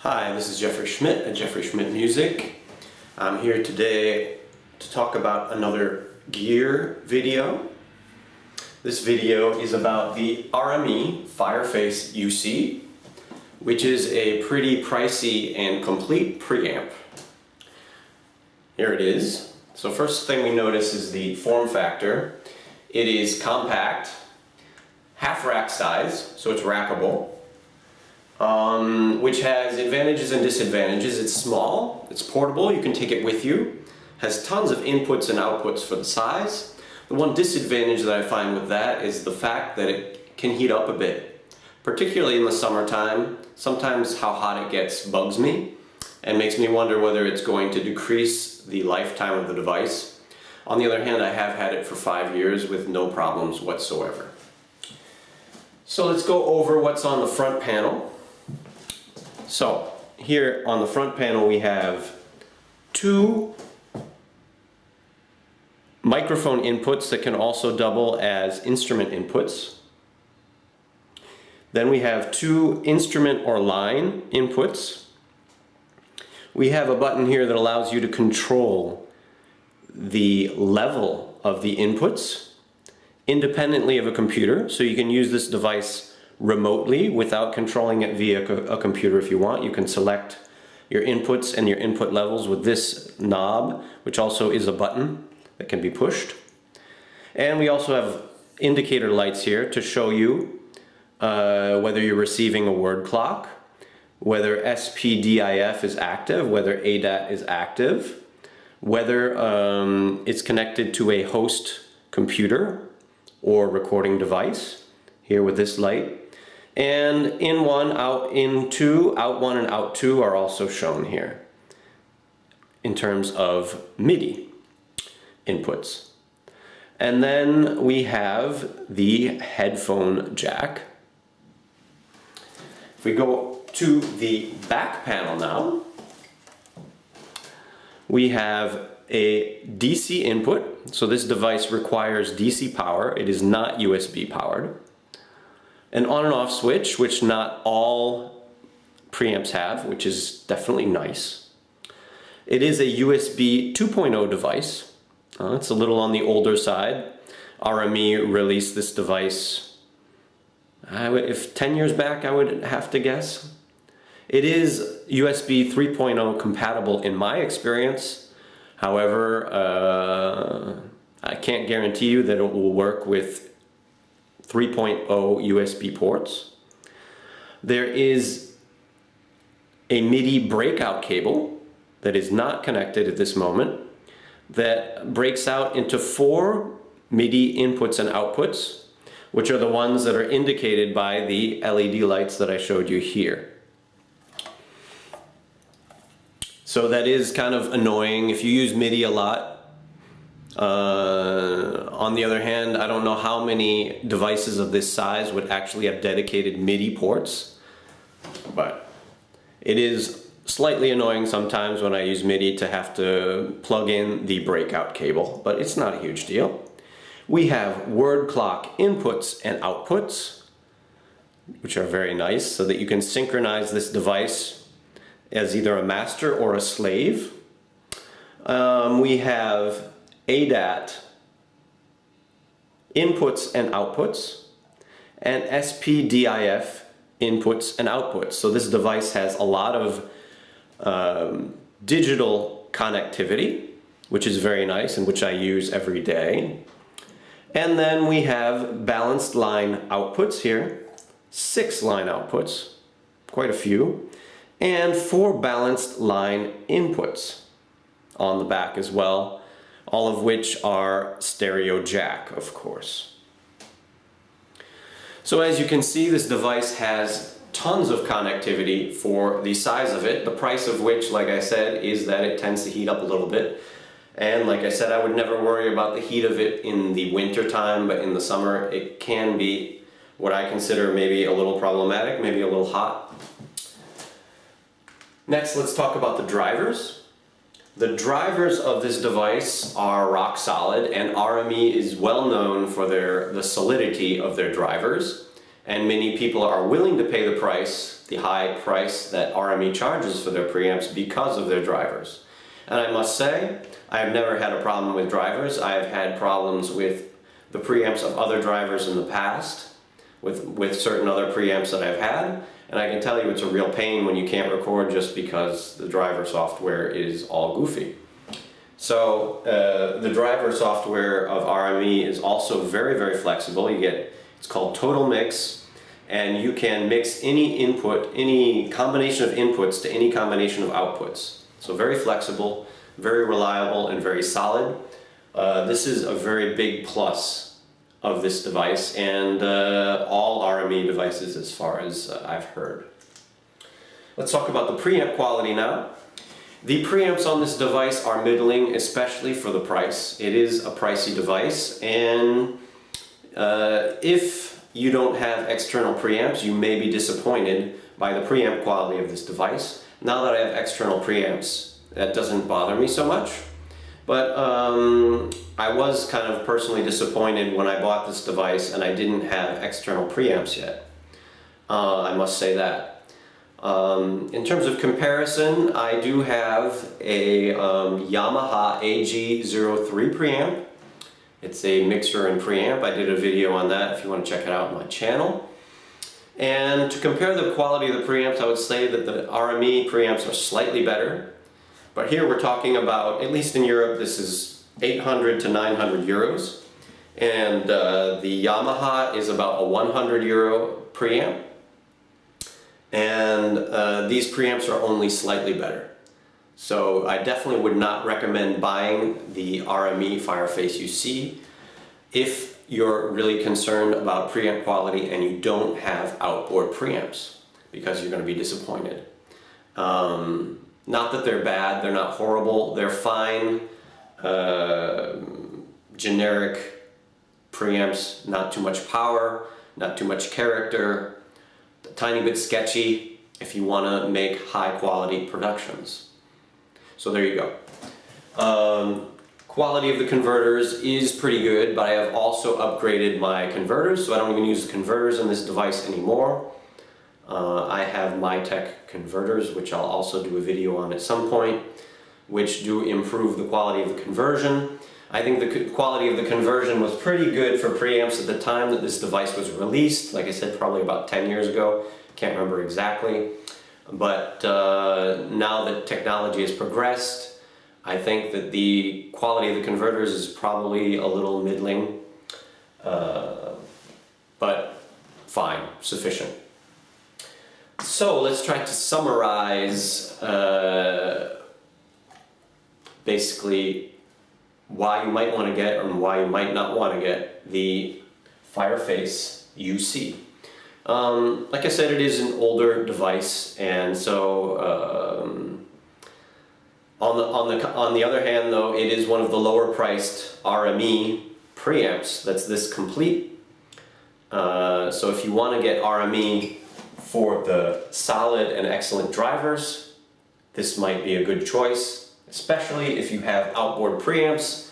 Hi, this is Jeffrey Schmidt at Jeffrey Schmidt Music. I'm here today to talk about another gear video. This video is about the RME Fireface UC, which is a pretty pricey and complete preamp. Here it is. So first thing we notice is the form factor. It is compact, half rack size, so it's rackable. Which has advantages and disadvantages. It's small, it's portable, you can take it with you, has tons of inputs and outputs for the size. The one disadvantage that I find with that is the fact that it can heat up a bit, particularly in the summertime. Sometimes how hot it gets bugs me and makes me wonder whether it's going to decrease the lifetime of the device. On the other hand, I have had it for 5 years with no problems whatsoever. So let's go over what's on the front panel. So here on the front panel we have two microphone inputs that can also double as instrument inputs. Then we have two instrument or line inputs. We have a button here that allows you to control the level of the inputs independently of a computer, so you can use this device remotely without controlling it via a computer if you want. You can select your inputs and your input levels with this knob, which also is a button that can be pushed. And we also have indicator lights here to show you whether you're receiving a word clock, whether SPDIF is active, whether ADAT is active, whether it's connected to a host computer or recording device, here with this light. And in one, out in two, out one and out two are also shown here in terms of MIDI inputs. And then we have the headphone jack. If we go to the back panel now, we have a DC input. So this device requires DC power. It is not USB powered. An on and off switch, which not all preamps have, which is definitely nice. It is a USB 2.0 device. It's a little on the older side. RME released this device, if 10 years back I would have to guess. It is USB 3.0 compatible in my experience. However, I can't guarantee you that it will work with 3.0 USB ports. There is a MIDI breakout cable that is not connected at this moment that breaks out into 4 MIDI inputs and outputs, which are the ones that are indicated by the LED lights that I showed you here. So that is kind of annoying if you use MIDI a lot. On the other hand, I don't know how many devices of this size would actually have dedicated MIDI ports, but it is slightly annoying sometimes when I use MIDI to have to plug in the breakout cable, but it's not a huge deal. We have word clock inputs and outputs, which are very nice, so that you can synchronize this device as either a master or a slave. We have ADAT inputs and outputs, and SPDIF inputs and outputs. So this device has a lot of digital connectivity, which is very nice and which I use every day. And then we have balanced line outputs here, 6 line outputs, quite a few, and 4 balanced line inputs on the back as well, all of which are stereo jack, of course. So as you can see, this device has tons of connectivity for the size of it, the price of which, like I said, is that it tends to heat up a little bit. And like I said, I would never worry about the heat of it in the winter time, but in the summer it can be what I consider maybe a little problematic, maybe a little hot. Next, let's talk about the drivers. The drivers of this device are rock solid, and RME is well known for the solidity of their drivers. and many people are willing to pay the price, the high price that RME charges for their preamps because of their drivers. And I must say, I have never had a problem with drivers. I have had problems with the preamps of other drivers in the past, with certain other preamps that I've had, and I can tell you it's a real pain when you can't record just because the driver software is all goofy. So the driver software of RME is also very, very flexible. It's called Total Mix, and you can mix any input, any combination of inputs to any combination of outputs. So very flexible, very reliable, and very solid. This is a very big plus of this device, and all RME devices as far as I've heard. Let's talk about the preamp quality now. The preamps on this device are middling, especially for the price. It is a pricey device, and if you don't have external preamps, you may be disappointed by the preamp quality of this device. Now that I have external preamps, that doesn't bother me so much. But I was kind of personally disappointed when I bought this device and I didn't have external preamps yet. I must say that. In terms of comparison, I do have a Yamaha AG03 preamp. It's a mixer and preamp. I did a video on that if you want to check it out on my channel. And to compare the quality of the preamps, I would say that the RME preamps are slightly better. But here we're talking about, at least in Europe, this is 800 to 900 euros. And the Yamaha is about a 100 euro preamp. And these preamps are only slightly better. So I definitely would not recommend buying the RME Fireface UC if you're really concerned about preamp quality and you don't have outboard preamps, because you're going to be disappointed. Not that they're bad, they're not horrible, they're fine, generic preamps, not too much power, not too much character, a tiny bit sketchy if you want to make high quality productions. So there you go. Quality of the converters is pretty good, but I have also upgraded my converters, so I don't even use the converters in this device anymore. I have MyTech converters, which I'll also do a video on at some point, which do improve the quality of the conversion. I think the quality of the conversion was pretty good for preamps at the time that this device was released. Like I said, probably about 10 years ago. Can't remember exactly. But now that technology has progressed, I think that the quality of the converters is probably a little middling, but fine, sufficient. So let's try to summarize basically why you might want to get and why you might not want to get the Fireface UC. Like I said, it is an older device, and so on the other hand, though, it is one of the lower priced RME preamps that's this complete. So if you want to get RME for the solid and excellent drivers, this might be a good choice, especially if you have outboard preamps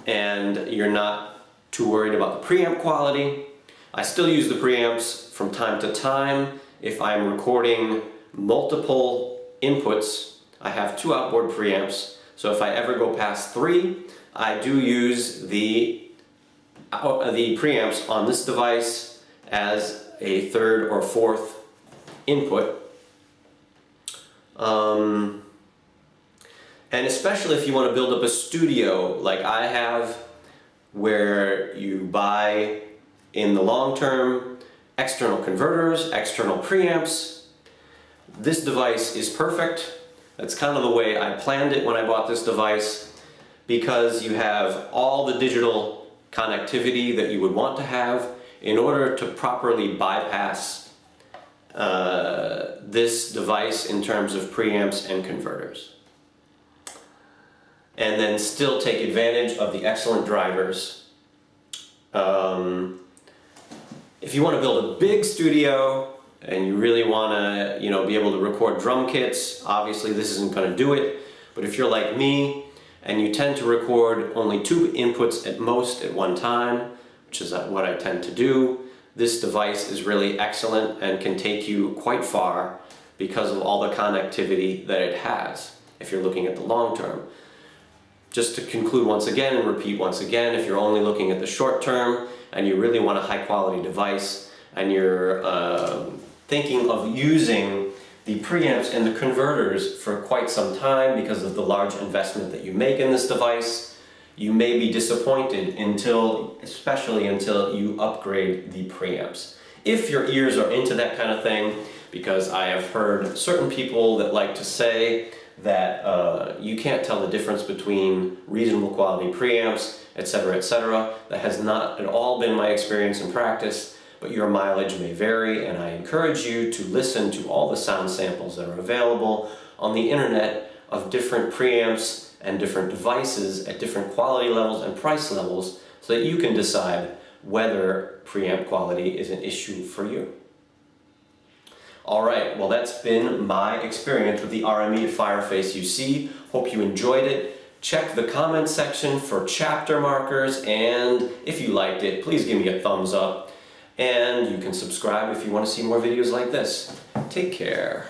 and you're not too worried about the preamp quality. I still use the preamps from time to time if I'm recording multiple inputs. I have 2 outboard preamps, so if I ever go past 3, I do use the preamps on this device as a 3rd or 4th input. And especially if you want to build up a studio like I have, where you buy in the long term external converters, external preamps, this device is perfect. That's kind of the way I planned it when I bought this device, because you have all the digital connectivity that you would want to have in order to properly bypass this device in terms of preamps and converters, and then still take advantage of the excellent drivers. If you want to build a big studio and you really want to, be able to record drum kits, obviously this isn't going to do it. But if you're like me and you tend to record only 2 inputs at most at one time, which is what I tend to do, this device is really excellent and can take you quite far because of all the connectivity that it has if you're looking at the long term. Just to conclude once again and repeat once again, if you're only looking at the short term and you really want a high quality device and you're thinking of using the preamps and the converters for quite some time because of the large investment that you make in this device, you may be disappointed especially until you upgrade the preamps. If your ears are into that kind of thing, because I have heard certain people that like to say that you can't tell the difference between reasonable quality preamps, etc., etc. That has not at all been my experience in practice, but your mileage may vary, and I encourage you to listen to all the sound samples that are available on the internet of different preamps and different devices at different quality levels and price levels so that you can decide whether preamp quality is an issue for you. Alright, well that's been my experience with the RME Fireface UC. Hope you enjoyed it. Check the comment section for chapter markers, and if you liked it, please give me a thumbs up. And you can subscribe if you want to see more videos like this. Take care.